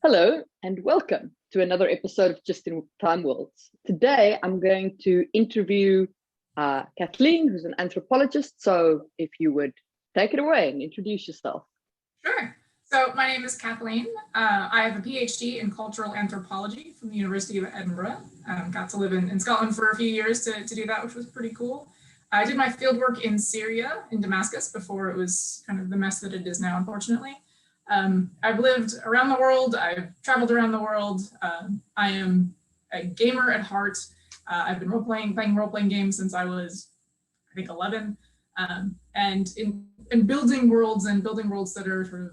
Hello and welcome to another episode of Just in Time Worlds. Today I'm going to interview Kathleen, who's an anthropologist. So if you would take it away and introduce yourself. Sure. So my name is Kathleen. I have a PhD in cultural anthropology from the University of Edinburgh. Got to live in Scotland for a few years to do that, which was pretty cool. I did my fieldwork in Syria, in Damascus, before it was kind of the mess that it is now, unfortunately. I've lived around the world. I've traveled around the world. I am a gamer at heart. I've been playing role-playing games since I was, I think, 11. And in building worlds that are sort of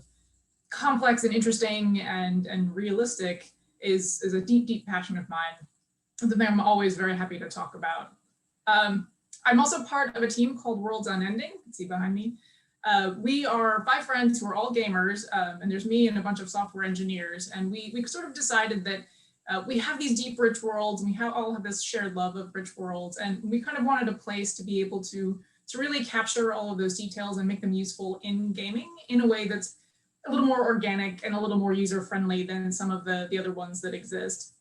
complex and interesting and realistic is a deep, deep passion of mine. Something I'm always very happy to talk about. I'm also part of a team called Worlds Unending. You can see behind me. We are 5 friends who are all gamers, and there's me and a bunch of software engineers. And we sort of decided that we have these deep, rich worlds, and we all have this shared love of rich worlds. And we kind of wanted a place to be able to really capture all of those details and make them useful in gaming in a way that's a little more organic and a little more user-friendly than some of the other ones that exist.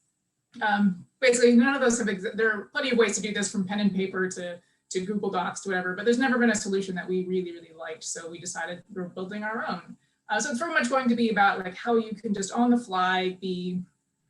Basically, none of those there are plenty of ways to do this, from pen and paper to Google Docs to whatever, but there's never been a solution that we really, really liked. So we decided we're building our own. So it's very much going to be about like how you can just on the fly be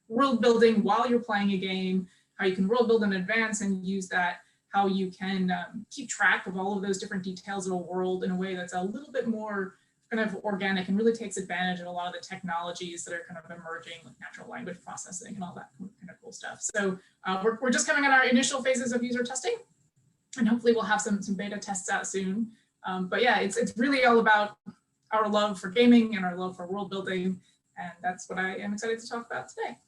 world building while you're playing a game, how you can world build in advance and use that, how you can keep track of all of those different details of a world in a way that's a little bit more kind of organic and really takes advantage of a lot of the technologies that are kind of emerging, like natural language processing and all that kind of cool stuff. So we're just coming on our initial phases of user testing, and hopefully we'll have some beta tests out soon. But yeah, it's really all about our love for gaming and our love for world building, and that's what I am excited to talk about today.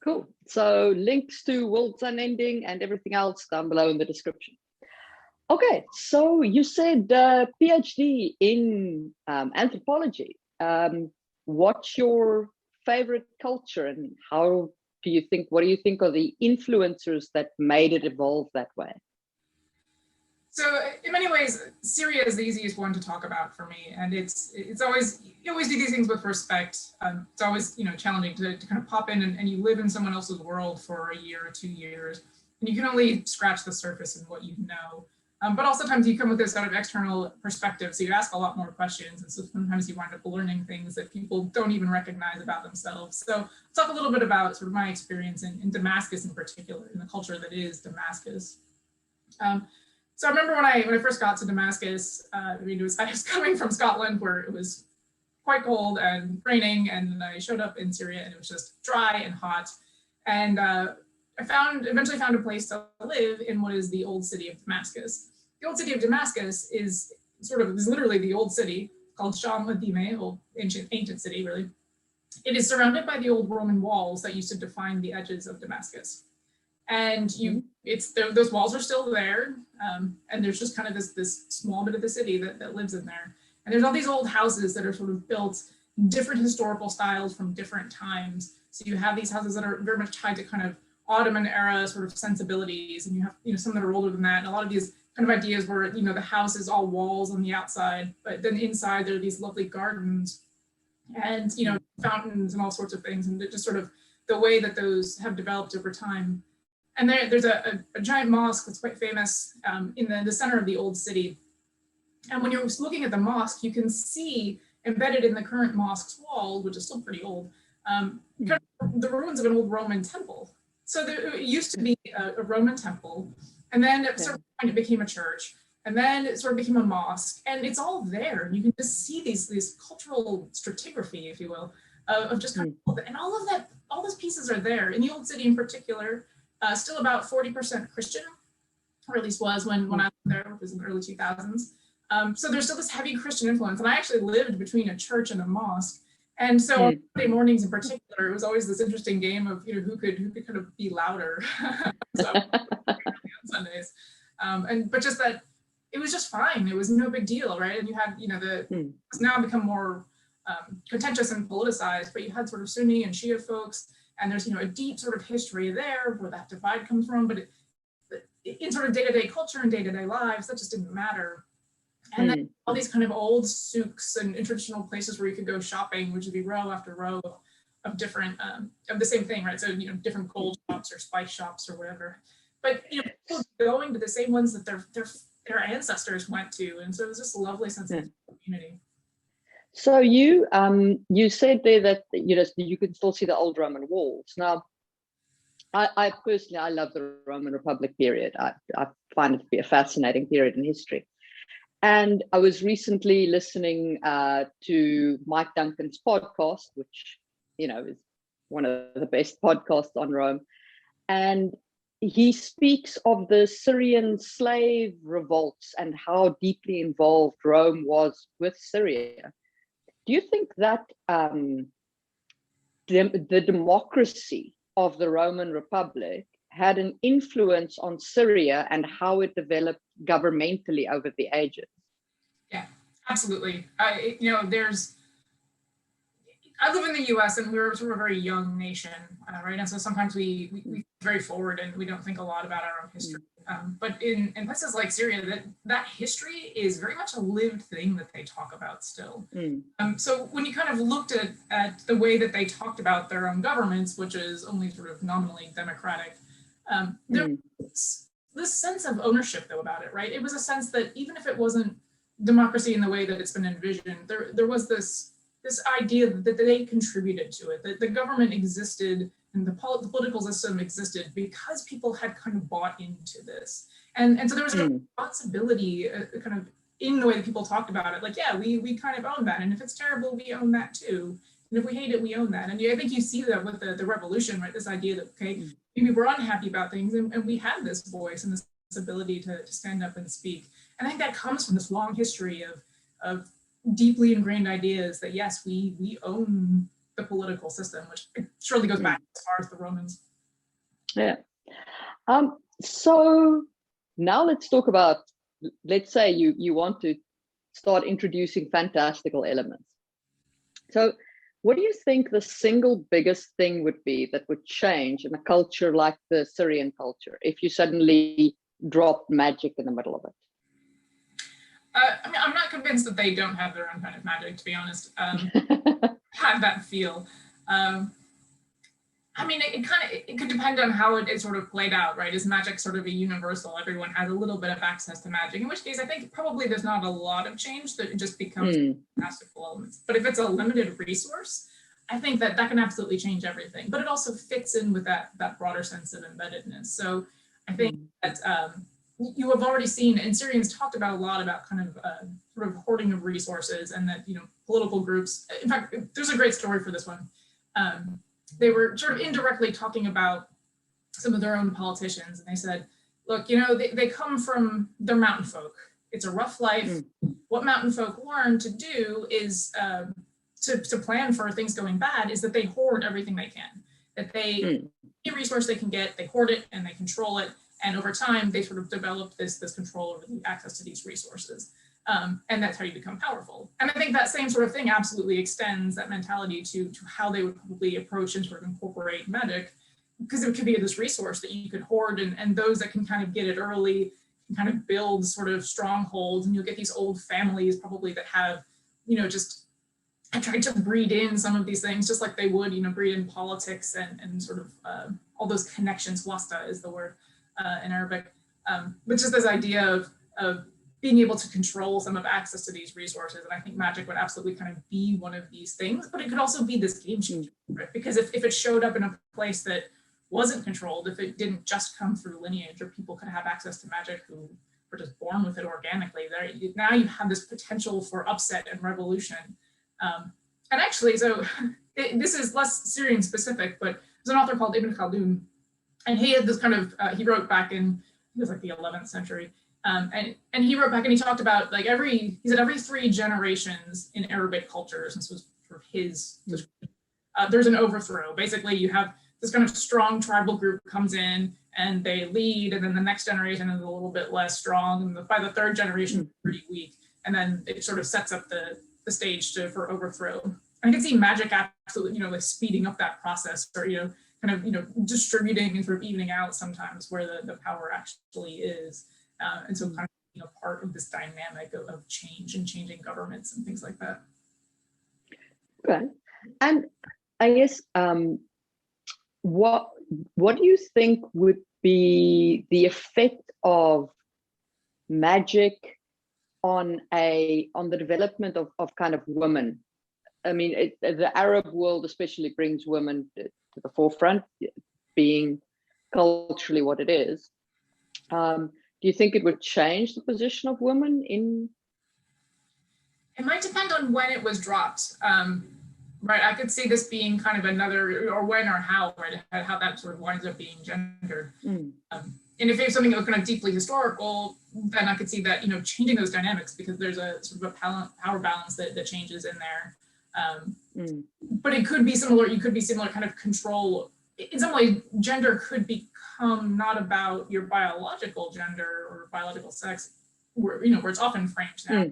Cool. So links to Worlds Unending and everything else down below in the description. Okay, so you said PhD in anthropology. What's your favorite culture, and what do you think are the influencers that made it evolve that way? So in many ways, Syria is the easiest one to talk about for me, and it's always, you always do these things with respect. It's always challenging to kind of pop in and you live in someone else's world for a year or 2 years, and you can only scratch the surface in what you know. But also sometimes you come with this sort of external perspective, so you ask a lot more questions, and so sometimes you wind up learning things that people don't even recognize about themselves. So I'll talk a little bit about sort of my experience in Damascus in particular, in the culture that is Damascus. So I remember when I first got to Damascus, I was coming from Scotland where it was quite cold and raining, and then I showed up in Syria and it was just dry and hot. And I eventually found a place to live in what is the old city of Damascus. The old city of Damascus is literally the old city called Sham al-Dime, old ancient city really. It is surrounded by the old Roman walls that used to define the edges of Damascus. And those walls are still there, and there's just kind of this small bit of the city that lives in there. And there's all these old houses that are sort of built in different historical styles from different times. So you have these houses that are very much tied to kind of Ottoman era sort of sensibilities, and you have some that are older than that, and a lot of these kind of ideas where the house is all walls on the outside, but then inside there are these lovely gardens and fountains and all sorts of things, and just sort of the way that those have developed over time. And there's a giant mosque that's quite famous in the center of the old city. And when you're looking at the mosque, you can see embedded in the current mosque's wall, which is still pretty old, kind of the ruins of an old Roman temple. So it used to be a Roman temple, and then at a certain point it became a church, and then it sort of became a mosque, and it's all there. And you can just see these cultural stratigraphy, if you will, of just kind of, and all those pieces are there. In the old city in particular, still about 40% Christian, or at least was when I was there, which was in the early 2000s. So there's still this heavy Christian influence. And I actually lived between a church and a mosque. And so on Sunday mornings in particular, it was always this interesting game of who could kind of be louder so, on Sundays. But just that it was just fine. It was no big deal, right? And you had, it's now become more contentious and politicized, but you had sort of Sunni and Shia folks. And there's, a deep sort of history there where that divide comes from, but in sort of day-to-day culture and day-to-day lives, that just didn't matter. And then all these kind of old souks and traditional places where you could go shopping, which would be row after row different of the same thing, right? So different gold shops or spice shops or whatever, but people going to the same ones that their ancestors went to, and so it was just a lovely sense of community. So you said there that you can still see the old Roman walls. Now, I personally love the Roman Republic period. I find it to be a fascinating period in history. And I was recently listening to Mike Duncan's podcast, which is one of the best podcasts on Rome, and he speaks of the Syrian slave revolts and how deeply involved Rome was with Syria. Do you think that the democracy of the Roman Republic had an influence on Syria and how it developed governmentally over the ages? Yeah, absolutely. I live in the U.S. and we're sort of a very young nation, right? And so sometimes we very forward and we don't think a lot about our own history. But in places like Syria, that history is very much a lived thing that they talk about still. So when you kind of looked at the way that they talked about their own governments, which is only sort of nominally democratic, there was this sense of ownership though about it, right? It was a sense that even if it wasn't democracy in the way that it's been envisioned, there was this idea that they contributed to it, that the government existed and the political system existed because people had kind of bought into this. And so there was a responsibility kind of in the way that people talked about it, like, yeah, we kind of own that. And if it's terrible, we own that too. And if we hate it, we own that. And I think you see that with the revolution, right? This idea that, okay, maybe we're unhappy about things and we have this voice and this ability to stand up and speak. And I think that comes from this long history of deeply ingrained ideas that, yes, we own the political system, which surely goes back as far as the Romans. Yeah. So now let's talk about, let's say you want to start introducing fantastical elements. So what do you think the single biggest thing would be that would change in a culture like the Syrian culture if you suddenly dropped magic in the middle of it? I mean, I'm not convinced that they don't have their own kind of magic, to be honest. Had that feel. I mean, it could depend on how it sort of played out, right? Is magic sort of a universal? Everyone has a little bit of access to magic, in which case I think probably there's not a lot of change, that it just becomes fantastical elements. But if it's a limited resource, I think that can absolutely change everything. But it also fits in with that broader sense of embeddedness. So I think that you have already seen, and Syrians talked about a lot about kind of sort of hoarding of resources, and that political groups. In fact, there's a great story for this one. They were sort of indirectly talking about some of their own politicians, and they said, "Look, they come from their mountain folk. It's a rough life. What mountain folk learn to do is to plan for things going bad. Is that they hoard everything they can. That they any resource they can get, they hoard it and they control it." And over time, they sort of developed this control over the access to these resources. And that's how you become powerful. And I think that same sort of thing absolutely extends that mentality to how they would probably approach and sort of incorporate magic, because it could be this resource that you could hoard, and those that can kind of get it early can kind of build sort of strongholds. And you'll get these old families probably that have, just tried to breed in some of these things, just like they would, breed in politics and sort of all those connections. Wasta is the word. In Arabic, but just this idea of being able to control some of access to these resources. And I think magic would absolutely kind of be one of these things, but it could also be this game changer, right? Because if it showed up in a place that wasn't controlled, if it didn't just come through lineage, or people could have access to magic who were just born with it organically, now you have this potential for upset and revolution. And actually, so this is less Syrian specific, but there's an author called Ibn Khaldun. And he had this kind of, he wrote back in, it was like the 11th century. And he wrote back and he talked about like every 3 generations in Arabic cultures, and this was sort of his, there's an overthrow. Basically, you have this kind of strong tribal group comes in and they lead, and then the next generation is a little bit less strong. And by the 3rd generation, it's pretty weak. And then it sort of sets up the stage for overthrow. I can see magic absolutely, like speeding up that process, or, kind of, distributing and sort of evening out sometimes where the power actually is. And so kind of, part of this dynamic of change and changing governments and things like that. Okay. And I guess what do you think would be the effect of magic on the development of kind of women? I mean, the Arab world especially brings women to the forefront, being culturally what it is. Do you think it would change the position of women in? It might depend on when it was dropped. Right, I could see this being kind of another, or when or how, right, how that sort of winds up being gendered. And if it's something that was kind of deeply historical, then I could see that, you know, changing those dynamics, because there's a sort of a power balance that changes in there. But it could be similar, you could be similar kind of control. In some ways, gender could become not about your biological gender or biological sex, where, you know, where it's often framed now,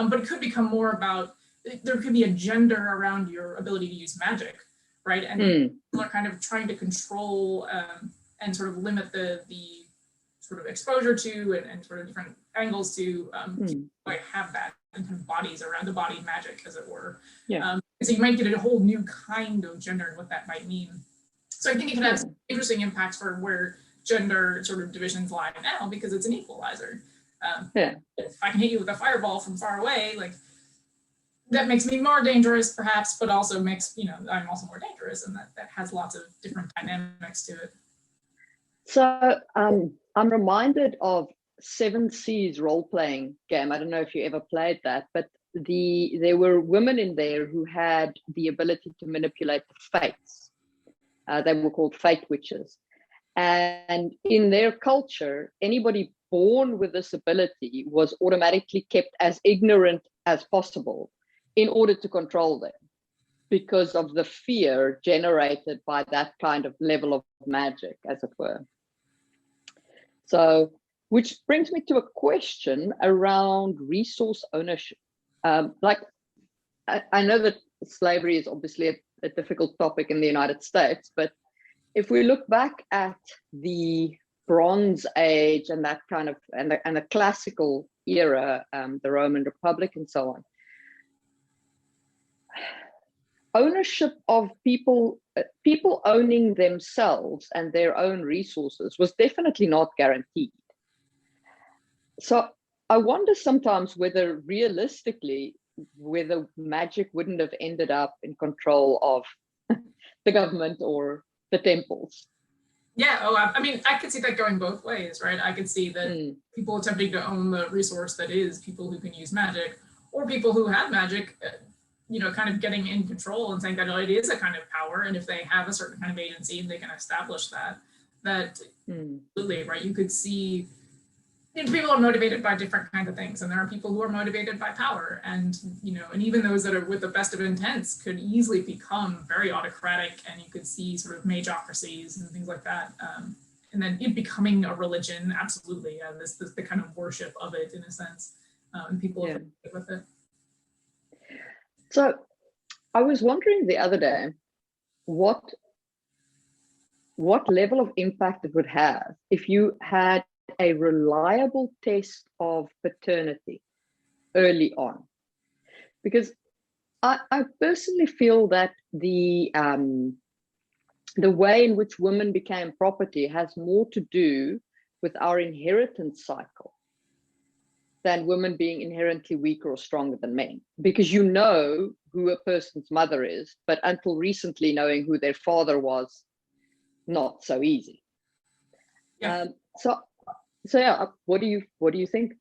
but it could become more about, there could be a gender around your ability to use magic, right? And people are kind of trying to control and sort of limit the sort of exposure to and sort of different angles to like have that and kind of bodies around the body magic, as it were. So you might get a whole new kind of gender and what that might mean. So I think it can have some interesting impacts for where gender sort of divisions lie now, because it's an equalizer. If I can hit you with a fireball from far away, like, that makes me more dangerous perhaps, but also makes, you know, I'm also more dangerous, and that has lots of different dynamics to it. So I'm reminded of Seven Seas role-playing game. I don't know if you ever played that, but there were women in there who had the ability to manipulate the fates. They were called fate witches. And in their culture, anybody born with this ability was automatically kept as ignorant as possible in order to control them, because of the fear generated by that kind of level of magic, as it were. So, which brings me to a question around resource ownership. Like, I know that slavery is obviously a difficult topic in the United States, but if we look back at the Bronze Age and that kind of, and the classical era, the Roman Republic and so on, ownership of people owning themselves and their own resources was definitely not guaranteed. So I wonder sometimes whether realistically, whether magic wouldn't have ended up in control of the government or the temples. Yeah, I mean, I could see that going both ways, right? I could see that people attempting to own the resource that is people who can use magic, or people who have magic, you know, kind of getting in control and saying that it is a kind of power, and if they have a certain kind of agency and they can establish that absolutely, right? You could see, you know, people are motivated by different kinds of things, and there are people who are motivated by power, and, you know, and even those that are with the best of intents could easily become very autocratic, and you could see sort of mageocracies and things like that, and then it becoming a religion, absolutely, this the kind of worship of it in a sense, and people are with it. So I was wondering the other day what level of impact it would have if you had a reliable test of paternity early on. Because I personally feel that the way in which women became property has more to do with our inheritance cycle than women being inherently weaker or stronger than men, because you know who a person's mother is, but until recently knowing who their father was, not so easy. So yeah, what do you think?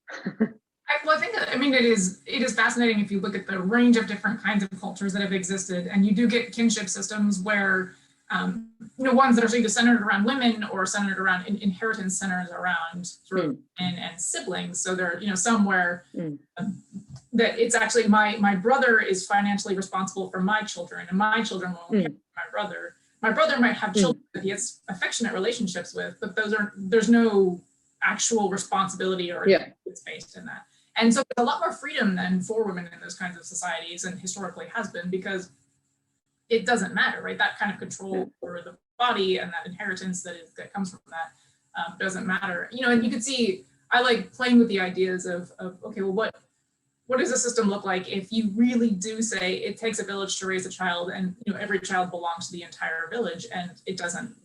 Well, I think, I mean, it is fascinating if you look at the range of different kinds of cultures that have existed, and you do get kinship systems where, you know, ones that are either centered around women or centered around inheritance centers around sort of and siblings. So there are, you know, some where that it's actually my brother is financially responsible for my children, and my children will inherit my brother. My brother might have children that he has affectionate relationships with, but there's no actual responsibility or it's based in that. And so there's a lot more freedom than for women in those kinds of societies, and historically has been, because it doesn't matter, right? That kind of control over the body and that inheritance that comes from that doesn't matter. You know, and you could see, I like playing with the ideas of okay, well, what does a system look like if you really do say it takes a village to raise a child, and every child belongs to the entire village, and it doesn't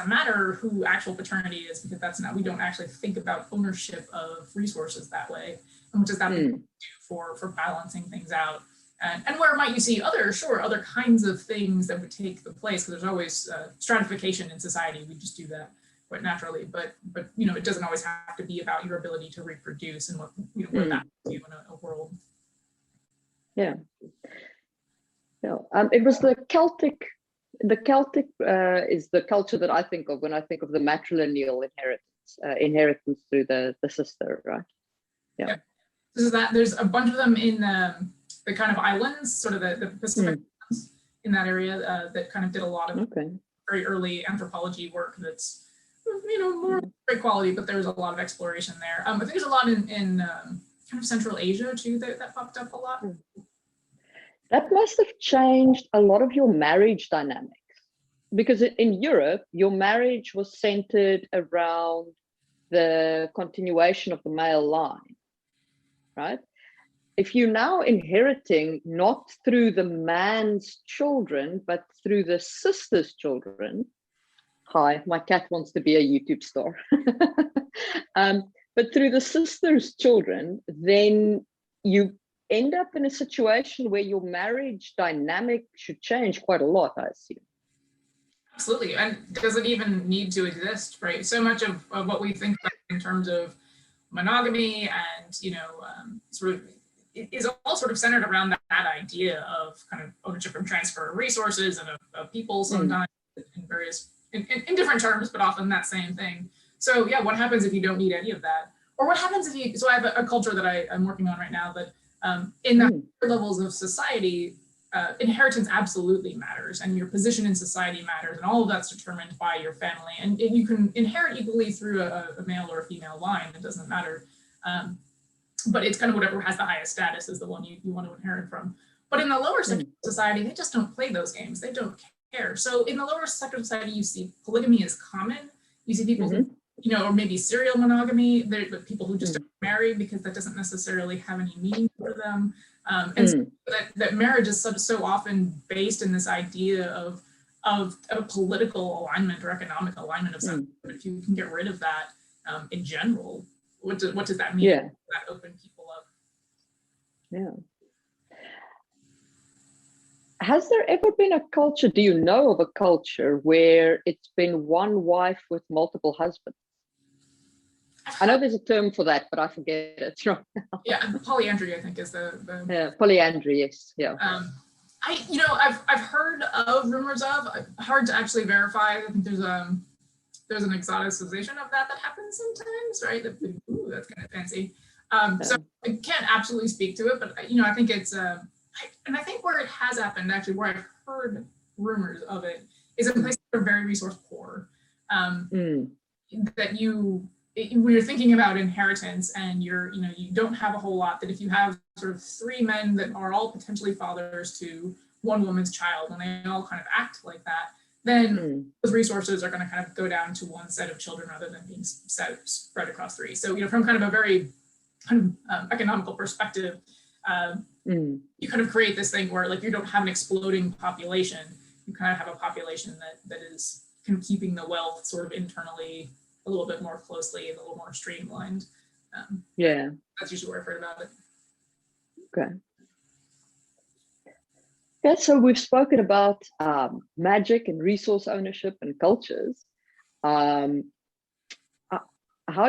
matter who actual paternity is, because that's not, we don't actually think about ownership of resources that way. And what does that do for balancing things out? And where might you see other kinds of things that would take the place? Because there's always stratification in society. We just do that quite naturally, but it doesn't always have to be about your ability to reproduce and what what that do in a world. Yeah. It was the Celtic. The Celtic is the culture that I think of when I think of the matrilineal inheritance through the sister, right? Yeah. So there's a bunch of them in the kind of islands, sort of the Pacific islands in that area that kind of did a lot of very early anthropology work that's more great quality, but there's a lot of exploration there. I think there's a lot in kind of Central Asia too that popped up a lot. That must have changed a lot of your marriage dynamics, because in Europe, your marriage was centered around the continuation of the male line, right? If you're now inheriting not through the man's children, but through the sister's children. Hi, my cat wants to be a YouTube star. But through the sister's children, then you end up in a situation where your marriage dynamic should change quite a lot, I assume. Absolutely, and does it even need to exist, right? So much of what we think about in terms of monogamy and, sort of is all sort of centered around that idea of kind of ownership and transfer of resources and of people sometimes in different terms, but often that same thing. So yeah, what happens if you don't need any of that? Or what happens if you, so I have a culture that I'm working on right now that in the higher levels of society, inheritance absolutely matters, and your position in society matters, and all of that's determined by your family. And you can inherit equally through a male or a female line, it doesn't matter. But it's kind of whatever has the highest status is the one you want to inherit from. But in the lower sector of society, they just don't play those games. They don't care. So in the lower sector of society, you see polygamy is common. You see people who, or maybe serial monogamy, the people who just don't marry because that doesn't necessarily have any meaning for them. And so that marriage is so often based in this idea of a political alignment or economic alignment of something. But if you can get rid of that in general, what does that mean? Yeah. That open people up. Yeah. Has there ever been a culture, do you know of a culture where it's been one wife with multiple husbands? I know there's a term for that, but I forget it right now. Yeah, polyandry, I think, is the yeah, polyandry, yes. Yeah. I've heard of rumors of, hard to actually verify. I think there's an exoticization of that happens sometimes, right? Ooh, that's kind of fancy. So I can't absolutely speak to it, but I think it's and I think where it has happened, actually, where I've heard rumors of it, is in places that are very resource poor. That when you're thinking about inheritance and you don't have a whole lot, that if you have sort of three men that are all potentially fathers to one woman's child, and they all kind of act like that, then those resources are going to kind of go down to one set of children rather than being spread across three. So, from kind of a very kind of economical perspective, you kind of create this thing where, like, you don't have an exploding population. You kind of have a population that is kind of keeping the wealth sort of internally a little bit more closely and a little more streamlined. Yeah. That's usually where I've heard about it. Okay. Yeah, so we've spoken about magic and resource ownership and cultures. How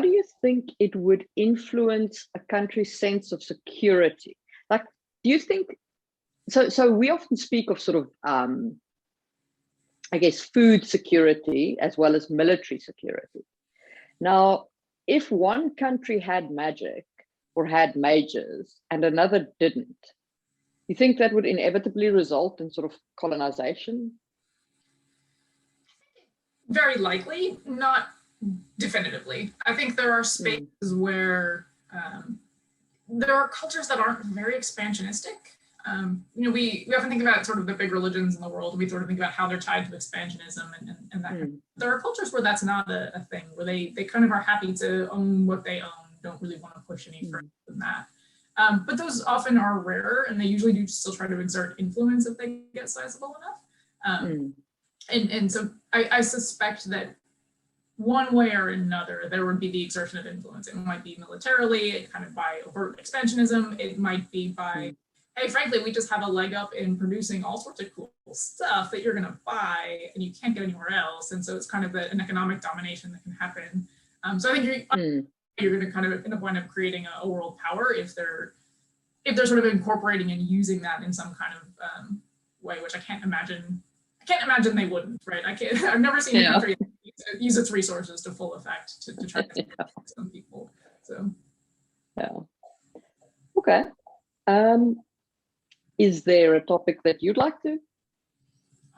do you think it would influence a country's sense of security? Like, do you think, so we often speak of sort of, I guess, food security as well as military security. Now, if one country had magic or had mages and another didn't, you think that would inevitably result in sort of colonization? Very likely, not definitively. I think there are spaces where there are cultures that aren't very expansionistic. We often think about sort of the big religions in the world, and we sort of think about how they're tied to expansionism and that. There are cultures where that's not a thing, where they kind of are happy to own what they own, don't really want to push any further than that. But those often are rarer, and they usually do still try to exert influence if they get sizable enough. And so I suspect that one way or another, there would be the exertion of influence. It might be militarily, kind of by overt expansionism. It might be by, hey, frankly, we just have a leg up in producing all sorts of cool stuff that you're going to buy and you can't get anywhere else. And so it's kind of an economic domination that can happen. So I think you're going to kind of end up wind up creating a world power if they're sort of incorporating and using that in some kind of way, which I can't imagine they wouldn't, right? I've never seen a country use its resources to full effect to try to some people. So yeah. Okay. Is there a topic that you'd like to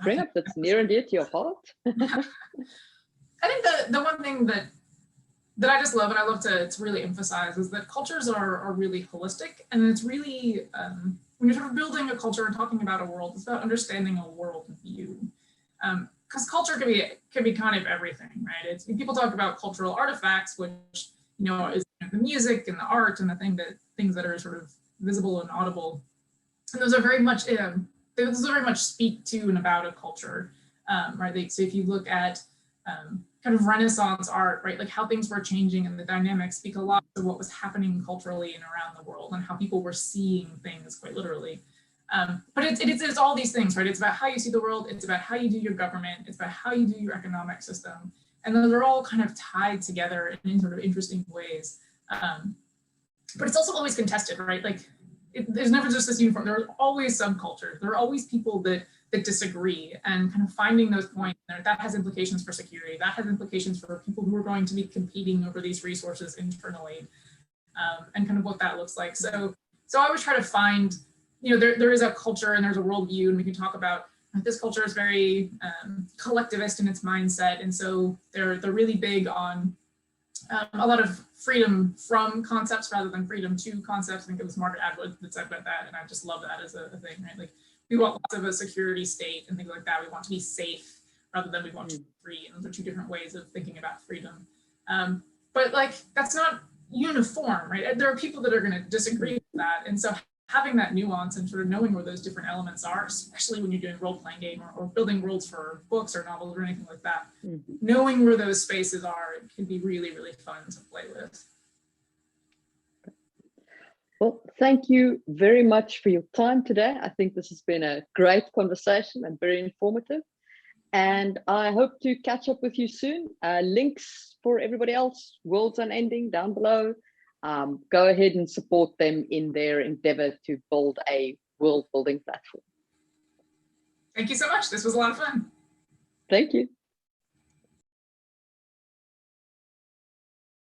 bring up that's near and dear to your heart? I think the one thing that I just love and I love to really emphasize is that cultures are really holistic, and it's really when you're sort of building a culture and talking about a world, it's about understanding a world view. Because culture can be kind of everything, right? People talk about cultural artifacts, which is the music and the art and the things that are sort of visible and audible, and those are very much speak to and about a culture, right? So if you look at kind of Renaissance art, right, like how things were changing and the dynamics speak a lot of what was happening culturally and around the world and how people were seeing things quite literally. But it's all these things, right? It's about how you see the world. It's about how you do your government. It's about how you do your economic system. And those are all kind of tied together in sort of interesting ways. But it's also always contested, right? Like there's never just this uniform. There are always subcultures. There are always people that disagree, and kind of finding those points there, that has implications for security. That has implications for people who are going to be competing over these resources internally, and kind of what that looks like. So I always try to find, there is a culture and there's a worldview, and we can talk about this culture is very collectivist in its mindset, and so they're really big on a lot of freedom from concepts rather than freedom to concepts. I think it was Margaret Atwood that said about that, and I just love that as a thing, right? Like we want lots of a security state and things like that. We want to be safe rather than we want to be free, and those are two different ways of thinking about freedom. But like that's not uniform, right? There are people that are going to disagree with that, and so having that nuance and sort of knowing where those different elements are, especially when you're doing role-playing game or building worlds for books or novels or anything like that, knowing where those spaces are, it can be really, really fun to play with. Well, thank you very much for your time today. I think this has been a great conversation and very informative. And I hope to catch up with you soon. Links for everybody else, Worlds Unending, down below. Go ahead and support them in their endeavor to build a world building platform. Thank you so much. This was a lot of fun. Thank you.